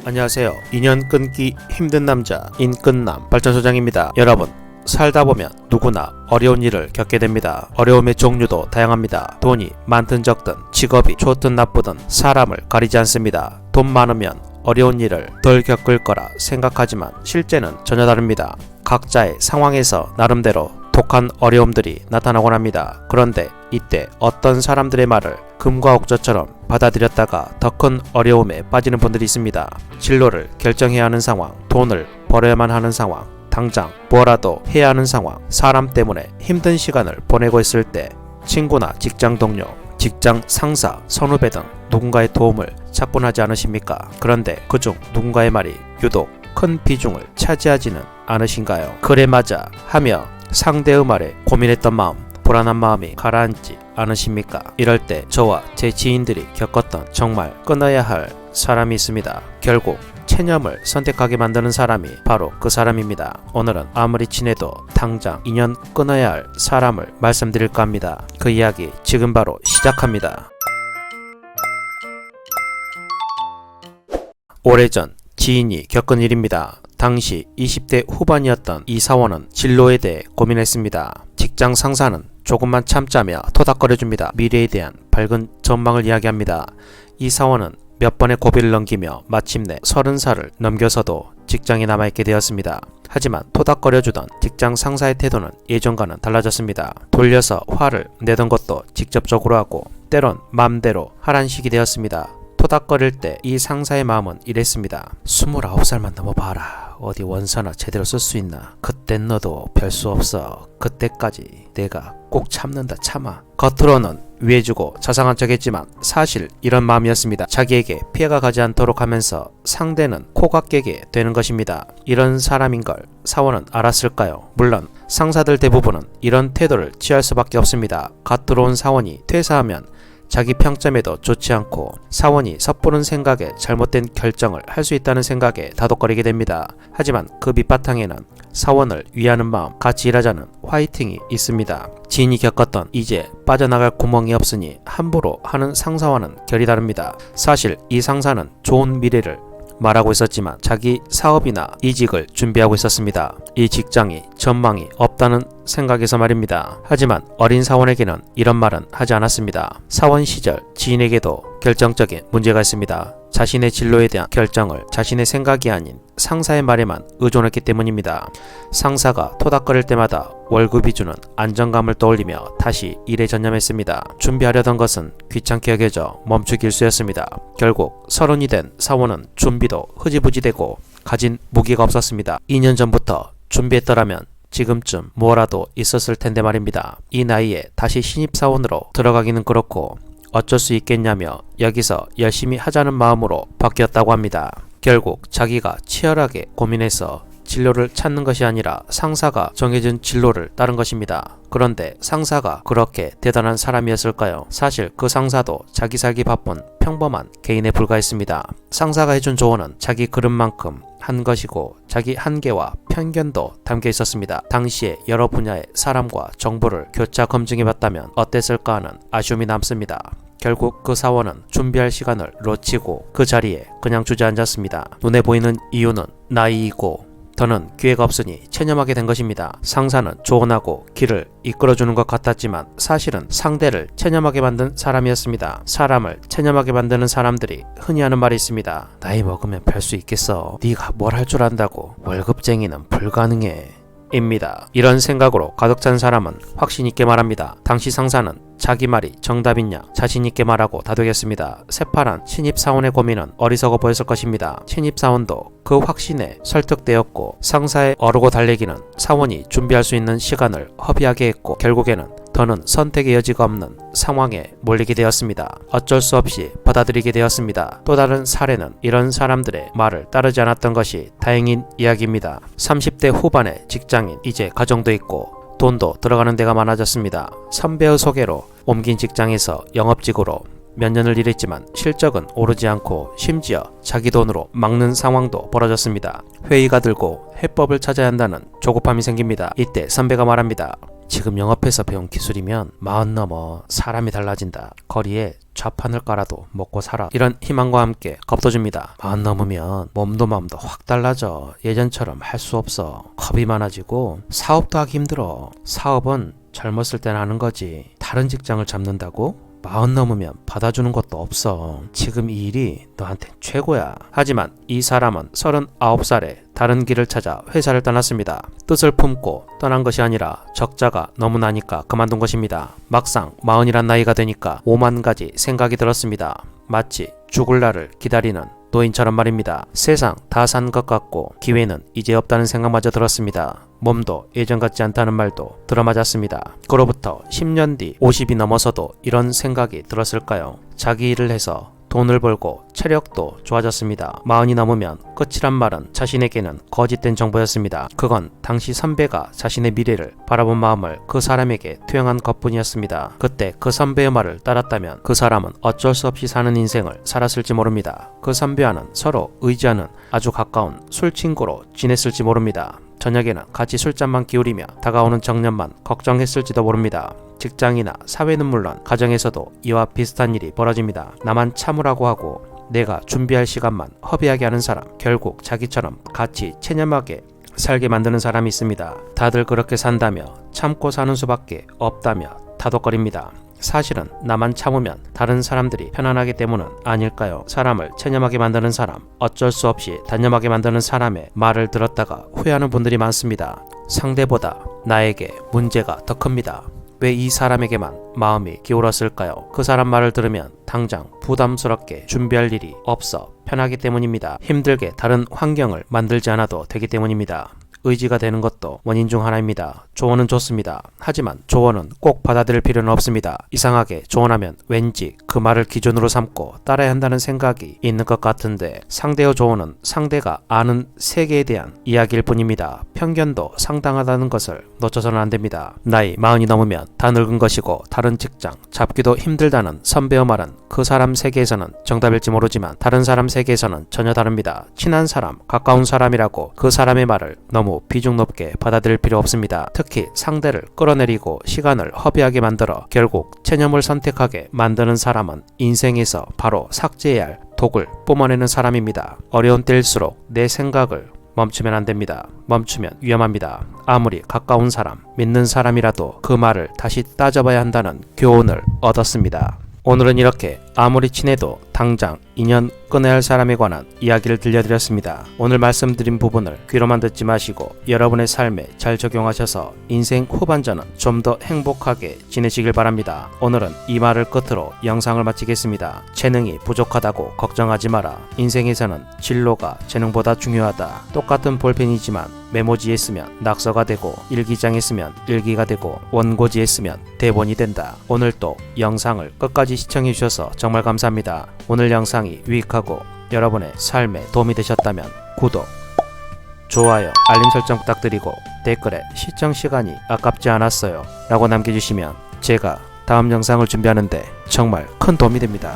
안녕하세요. 인연 끊기 힘든 남자 인끝남 발전소장입니다. 여러분, 살다 보면 누구나 어려운 일을 겪게 됩니다. 어려움의 종류도 다양합니다. 돈이 많든 적든 직업이 좋든 나쁘든 사람을 가리지 않습니다. 돈 많으면 어려운 일을 덜 겪을 거라 생각하지만 실제는 전혀 다릅니다. 각자의 상황에서 나름대로 독한 어려움들이 나타나곤 합니다. 그런데 이때 어떤 사람들의 말을 금과 옥조처럼 받아들였다가 더 큰 어려움에 빠지는 분들이 있습니다. 진로를 결정해야 하는 상황, 돈을 벌어야만 하는 상황, 당장 뭐라도 해야 하는 상황, 사람 때문에 힘든 시간을 보내고 있을 때 친구나 직장 동료, 직장 상사, 선후배 등 누군가의 도움을 찾곤 하지 않으십니까? 그런데 그중 누군가의 말이 유독 큰 비중을 차지하지는 않으신가요? 그래 맞아 하며 상대의 말에 고민했던 마음, 불안한 마음이 가라앉지 않으십니까? 이럴 때 저와 제 지인들이 겪었던 정말 끊어야 할 사람이 있습니다. 결국 체념을 선택하게 만드는 사람이 바로 그 사람입니다. 오늘은 아무리 친해도 당장 인연 끊어야 할 사람을 말씀드릴까 합니다. 그 이야기 지금 바로 시작합니다. 오래전 지인이 겪은 일입니다. 당시 20대 후반이었던 이 사원은 진로에 대해 고민했습니다. 직장 상사는 조금만 참자며 토닥거려줍니다. 미래에 대한 밝은 전망을 이야기합니다. 이 사원은 몇 번의 고비를 넘기며 마침내 30살을 넘겨서도 직장에 남아있게 되었습니다. 하지만 토닥거려주던 직장 상사의 태도는 예전과는 달라졌습니다. 돌려서 화를 내던 것도 직접적으로 하고 때론 맘대로 하란 식이 되었습니다. 토닥거릴 때 이 상사의 마음은 이랬습니다. 29살만 넘어봐라. 어디 원서나 제대로 쓸 수 있나. 그땐 너도 별 수 없어. 그때까지 내가 꼭 참는다 참아. 겉으로는 위해주고 자상한 척했지만 사실 이런 마음이었습니다. 자기에게 피해가 가지 않도록 하면서 상대는 코가 깨게 되는 것입니다. 이런 사람인 걸 사원은 알았을까요? 물론 상사들 대부분은 이런 태도를 취할 수밖에 없습니다. 갓 들어온 사원이 퇴사하면 자기 평점에도 좋지 않고 사원이 섣부른 생각에 잘못된 결정을 할 수 있다는 생각에 다독거리게 됩니다. 하지만 그 밑바탕에는 사원을 위하는 마음, 같이 일하자는 화이팅이 있습니다. 지인이 겪었던 이제 빠져나갈 구멍이 없으니 함부로 하는 상사와는 결이 다릅니다. 사실 이 상사는 좋은 미래를 말하고 있었지만 자기 사업이나 이직을 준비하고 있었습니다. 이 직장이 전망이 없다는 생각에서 말입니다. 하지만 어린 사원에게는 이런 말은 하지 않았습니다. 사원 시절 지인에게도 결정적인 문제가 있습니다. 자신의 진로에 대한 결정을 자신의 생각이 아닌 상사의 말에만 의존했기 때문입니다. 상사가 토닥거릴 때마다 월급이 주는 안정감을 떠올리며 다시 일에 전념했습니다. 준비하려던 것은 귀찮게 여겨져 멈추길 수였습니다. 결국 30이 된 사원은 준비도 흐지부지되고 가진 무기가 없었습니다. 2년 전부터 준비했더라면 지금쯤 뭐라도 있었을 텐데 말입니다. 이 나이에 다시 신입사원으로 들어가기는 그렇고 어쩔 수 있겠냐며 여기서 열심히 하자는 마음으로 바뀌었다고 합니다. 결국 자기가 치열하게 고민해서 진로를 찾는 것이 아니라 상사가 정해준 진로를 따른 것입니다. 그런데 상사가 그렇게 대단한 사람이었을까요? 사실 그 상사도 자기 살기 바쁜 평범한 개인에 불과했습니다. 상사가 해준 조언은 자기 그릇만큼 한 것이고 자기 한계와 편견도 담겨 있었습니다. 당시에 여러 분야의 사람과 정보를 교차 검증해봤다면 어땠을까 하는 아쉬움이 남습니다. 결국 그 사원은 준비할 시간을 놓치고 그 자리에 그냥 주저앉았습니다. 눈에 보이는 이유는 나이이고 더는 기회가 없으니 체념하게 된 것입니다. 상사는 조언하고 길을 이끌어주는 것 같았지만 사실은 상대를 체념하게 만든 사람이었습니다. 사람을 체념하게 만드는 사람들이 흔히 하는 말이 있습니다. 나이 먹으면 별 수 있겠어. 네가 뭘 할 줄 안다고. 월급쟁이는 불가능해. 입니다. 이런 생각으로 가득 찬 사람은 확신 있게 말합니다. 당시 상사는 자기 말이 정답이냐 자신있게 말하고 다독였습니다. 새파란 신입사원의 고민은 어리석어 보였을 것입니다. 신입사원도 그 확신에 설득되었고 상사의 어르고 달래기는 사원이 준비할 수 있는 시간을 허비하게 했고 결국에는 더는 선택의 여지가 없는 상황에 몰리게 되었습니다. 어쩔 수 없이 받아들이게 되었습니다. 또 다른 사례는 이런 사람들의 말을 따르지 않았던 것이 다행인 이야기입니다. 30대 후반의 직장인, 이제 가정도 있고 돈도 들어가는 데가 많아졌습니다. 선배의 소개로 옮긴 직장에서 영업직으로 몇 년을 일했지만 실적은 오르지 않고 심지어 자기 돈으로 막는 상황도 벌어졌습니다. 회의가 들고 해법을 찾아야 한다는 조급함이 생깁니다. 이때 선배가 말합니다. 지금 영업해서 배운 기술이면 40 넘어 사람이 달라진다. 거리에 좌판을 깔아도 먹고 살아. 이런 희망과 함께 겁도줍니다. 40 넘으면 몸도 마음도 확 달라져. 예전처럼 할 수 없어. 겁이 많아지고 사업도 하기 힘들어. 사업은 젊었을 때는 하는 거지. 다른 직장을 잡는다고? 40 넘으면 받아주는 것도 없어. 지금 이 일이 너한텐 최고야. 하지만 이 사람은 39살에 다른 길을 찾아 회사를 떠났습니다. 뜻을 품고 떠난 것이 아니라 적자가 너무 나니까 그만둔 것입니다. 막상 40이란 나이가 되니까 5만 가지 생각이 들었습니다. 마치 죽을 날을 기다리는 노인처럼 말입니다. 세상 다 산 것 같고 기회는 이제 없다는 생각마저 들었습니다. 몸도 예전 같지 않다는 말도 들어맞았습니다. 그로부터 10년 뒤 50이 넘어서도 이런 생각이 들었을까요? 자기 일을 해서 돈을 벌고 체력도 좋아졌습니다. 40이 넘으면 끝이란 말은 자신에게는 거짓된 정보였습니다. 그건 당시 선배가 자신의 미래를 바라본 마음을 그 사람에게 투영한 것뿐이었습니다. 그때 그 선배의 말을 따랐다면 그 사람은 어쩔 수 없이 사는 인생을 살았을지 모릅니다. 그 선배와는 서로 의지하는 아주 가까운 술친구로 지냈을지 모릅니다. 저녁에는 같이 술잔만 기울이며 다가오는 정년만 걱정했을지도 모릅니다. 직장이나 사회는 물론 가정에서도 이와 비슷한 일이 벌어집니다. 나만 참으라고 하고 내가 준비할 시간만 허비하게 하는 사람, 결국 자기처럼 같이 체념하게 살게 만드는 사람이 있습니다. 다들 그렇게 산다며 참고 사는 수밖에 없다며 다독거립니다. 사실은 나만 참으면 다른 사람들이 편안하기 때문은 아닐까요? 사람을 체념하게 만드는 사람, 어쩔 수 없이 단념하게 만드는 사람의 말을 들었다가 후회하는 분들이 많습니다. 상대보다 나에게 문제가 더 큽니다. 왜 이 사람에게만 마음이 기울었을까요? 그 사람 말을 들으면 당장 부담스럽게 준비할 일이 없어 편하기 때문입니다. 힘들게 다른 환경을 만들지 않아도 되기 때문입니다. 의지가 되는 것도 원인 중 하나입니다. 조언은 좋습니다. 하지만 조언은 꼭 받아들일 필요는 없습니다. 이상하게 조언하면 왠지 그 말을 기준으로 삼고 따라야 한다는 생각이 있는 것 같은데 상대의 조언은 상대가 아는 세계에 대한 이야기일 뿐입니다. 편견도 상당하다는 것을 놓쳐서는 안 됩니다. 나이 40이 넘으면 다 늙은 것이고 다른 직장 잡기도 힘들다는 선배의 말은 그 사람 세계에서는 정답일지 모르지만 다른 사람 세계에서는 전혀 다릅니다. 친한 사람, 가까운 사람이라고 그 사람의 말을 너무 비중 높게 받아들일 필요 없습니다. 특히 상대를 끌어내리고 시간을 허비하게 만들어 결국 체념을 선택하게 만드는 사람은 인생에서 바로 삭제해야 할 독을 뿜어내는 사람입니다. 어려운 때일수록 내 생각을 멈추면 안 됩니다. 멈추면 위험합니다. 아무리 가까운 사람, 믿는 사람이라도 그 말을 다시 따져봐야 한다는 교훈을 얻었습니다. 오늘은 이렇게 아무리 친해도 당장 인연 끊어야 할 사람에 관한 이야기를 들려드렸습니다. 오늘 말씀드린 부분을 귀로만 듣지 마시고 여러분의 삶에 잘 적용하셔서 인생 후반전은 좀 더 행복하게 지내시길 바랍니다. 오늘은 이 말을 끝으로 영상을 마치겠습니다. 재능이 부족하다고 걱정하지 마라. 인생에서는 진로가 재능보다 중요하다. 똑같은 볼펜이지만 메모지에 쓰면 낙서가 되고 일기장에 쓰면 일기가 되고 원고지에 쓰면 대본이 된다. 오늘도 영상을 끝까지 시청해 주셔서 정말 감사합니다. 오늘 영상이 유익하고 여러분의 삶에 도움이 되셨다면 구독, 좋아요, 알림 설정 부탁드리고 댓글에 시청 시간이 아깝지 않았어요 라고 남겨주시면 제가 다음 영상을 준비하는데 정말 큰 도움이 됩니다.